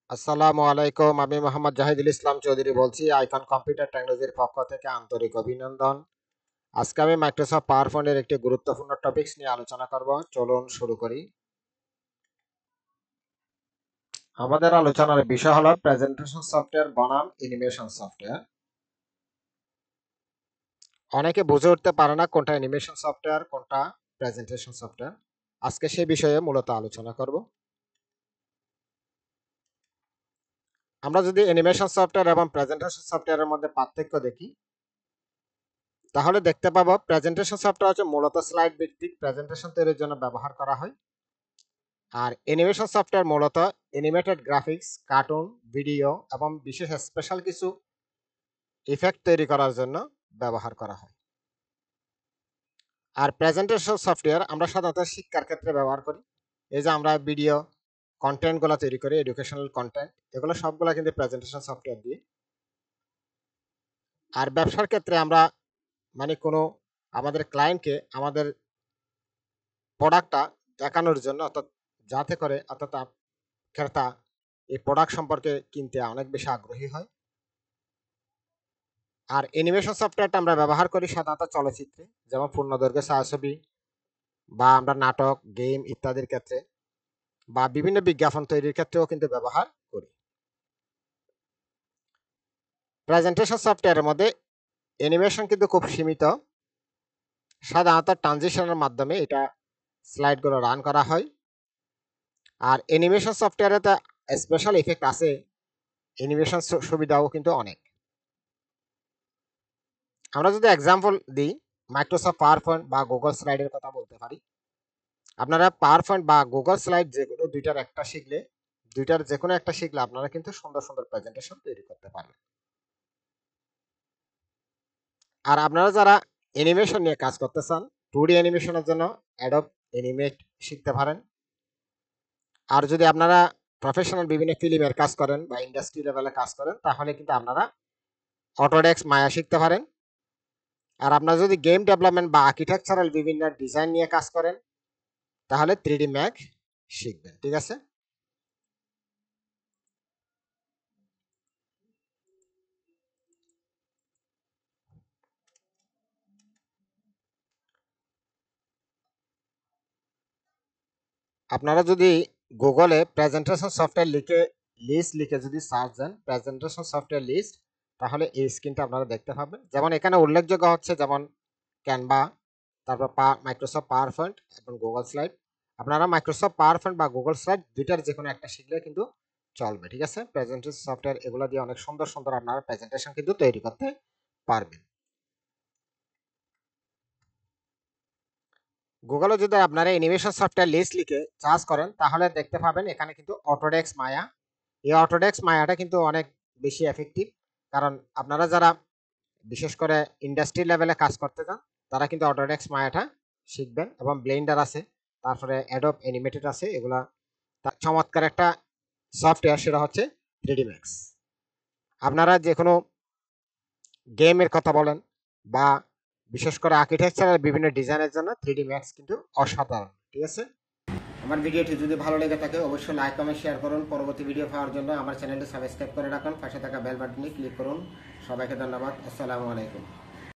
আসসালামু আলাইকুম। আমি মোহাম্মদ জাহিদুল ইসলাম চৌধুরী বলছি আইকন কম্পিউটার টেকনোলজির পক্ষ থেকে আন্তরিক অভিনন্দন। আজকে আমি মাইক্রোসফট পাওয়ার পয়েন্টের একটি গুরুত্বপূর্ণ টপিকস নিয়ে আলোচনা করব। চলুন শুরু করি। আমাদের আলোচনার বিষয় হলো প্রেজেন্টেশন সফটওয়্যার বনাম অ্যানিমেশন সফটওয়্যার। অনেকে বুঝে উঠতে পারে না কোনটা অ্যানিমেশন সফটওয়্যার, কোনটা প্রেজেন্টেশন সফটওয়্যার। আজকে সেই বিষয়ে মূলত আলোচনা করব। আমরা যদি অ্যানিমেশন সফটওয়্যার এবং প্রেজেন্টেশন সফটওয়্যারের মধ্যে পার্থক্য দেখি, তাহলে দেখতে পাবো প্রেজেন্টেশন সফটওয়্যার হচ্ছে মূলত স্লাইড ভিত্তিক প্রেজেন্টেশন তৈরির জন্য ব্যবহার করা হয়। আর অ্যানিমেশন সফটওয়্যার মূলত অ্যানিমেটেড গ্রাফিক্স, কার্টুন, ভিডিও এবং বিশেষ স্পেশাল কিছু ইফেক্ট তৈরি করার জন্য ব্যবহার করা হয়। আর প্রেজেন্টেশন সফটওয়্যার আমরা সাধারণত শিক্ষার ক্ষেত্রে ব্যবহার করি। এই যে আমরা ভিডিও কন্টেন্টগুলো তৈরি করি, এডুকেশনাল কন্টেন্ট, এগুলো সবগুলো কিন্তু প্রেজেন্টেশন সফটওয়্যার দিয়ে। আর ব্যবসার ক্ষেত্রে আমরা কোনো আমাদের ক্লায়েন্টকে আমাদের প্রোডাক্টটা দেখানোর জন্য, অর্থাৎ যাতে করে অর্থাৎ ক্রেতা এই প্রোডাক্ট সম্পর্কে কিনতে অনেক বেশি আগ্রহী হয়। আর অ্যানিমেশন সফটওয়্যারটা আমরা ব্যবহার করি সাধারণত চলচ্চিত্রে, যেমন পূর্ণদৈর্ঘ্য ছায়াছবি বা আমরা নাটক, গেম ইত্যাদির ক্ষেত্রে বা বিভিন্ন বিজ্ঞাপন তৈরির ক্ষেত্রেও কিন্তু ব্যবহার করি। প্রেজেন্টেশন সফটওয়্যারের মধ্যে অ্যানিমেশন কিন্তু খুব সীমিত। সাধারণত ট্রানজিশনের মাধ্যমে এটা স্লাইডগুলো রান করা হয়। আর অ্যানিমেশন সফটওয়্যারে স্পেশাল ইফেক্ট আছে, অ্যানিমেশন সুবিধাও কিন্তু অনেক। আমরা যদি এক্সাম্পল দিই, মাইক্রোসফট পাওয়ার পয়েন্ট বা গুগল স্লাইডের কথা বলতে পারি। আপনারা পাওয়ার পয়েন্ট বা গুগল স্লাইড যেগুলো দুইটার যে কোনো একটা শিখলে আপনারা কিন্তু সুন্দর সুন্দর প্রেজেন্টেশন তৈরি করতে পারবেন। আর আপনারা যারা অ্যানিমেশন নিয়ে কাজ করতে চান, 2D অ্যানিমেশনের জন্য অ্যাডোব অ্যানিমেট শিখতে পারেন। আর যদি আপনারা প্রফেশনাল বিভিন্ন ফিল্মের কাজ করেন বা ইন্ডাস্ট্রি লেভেলে কাজ করেন, তাহলে কিন্তু আপনারা অটোডেস্ক মায়া শিখতে পারেন। আর আপনারা যদি গেম ডেভেলপমেন্ট বা আর্কিটেকচারাল বিভিন্ন ডিজাইন নিয়ে কাজ করেন, তাহলে 3D ম্যাক শিখবেন। ঠিক আছে। আপনারা যদি গুগলে প্রেজেন্টেশন সফটওয়্যার লিখে যদি সার্চ দেন প্রেজেন্টেশন সফটওয়্যার লিস্ট, তাহলে এই স্ক্রিনটা আপনারা দেখতে পাবেন। যেমন এখানে উল্লেখযোগ্য হচ্ছে যেমন ক্যানভা, তারপর মাইক্রোসফট পাওয়ার পয়েন্ট এবং গুগল স্লাইড। আপনারা মাইক্রোসফট পাওয়ার পয়েন্ট বা গুগল স্লাইড দুইটার যে কোনো একটা শিখলে কিন্তু চলবে। ঠিক আছে। প্রেজেন্টেশন সফটওয়্যার এগুলো দিয়ে অনেক সুন্দর সুন্দর আপনারা প্রেজেন্টেশন কিন্তু তৈরি করতে পারবেন। গুগলে যদি আপনারা অ্যানিমেশন সফটওয়্যার লিস্ট লিখে সার্চ করেন, তাহলে দেখতে পাবেন এখানে কিন্তু অটোডেস্ক মায়া। এই অটোডেস্ক মায়াটা কিন্তু অনেক বেশি এফেক্টিভ। কারণ আপনারা যারা বিশেষ করে ইন্ডাস্ট্রি লেভেলে কাজ করতে চান, তারা কিন্তু অটোডেস্ক মায়াটা শিখবেন। এবং ব্লেন্ডার আছে, তারপরে অ্যাডোব অ্যানিমেটেড আছে, এগুলা চমৎকার একটা সফটওয়্যার, সেটা হচ্ছে 3D ম্যাক্স। আপনারা যে কোনো গেমের কথা বলেন বা বিশেষ করে আর্কিটেকচারাল বিভিন্ন ডিজাইনের জন্য 3D ম্যাক্স কিন্তু অসাধারণ। ঠিক আছে। আমার ভিডিওটি যদি ভালো লেগে থাকে অবশ্যই লাইক কমেন্ট শেয়ার করুন। পরবর্তী ভিডিও পাওয়ার জন্য আমার চ্যানেলটি সাবস্ক্রাইব করে রাখুন, পাশে থাকা বেল বাটনে ক্লিক করুন। সবাইকে ধন্যবাদ। আসসালামু আলাইকুম।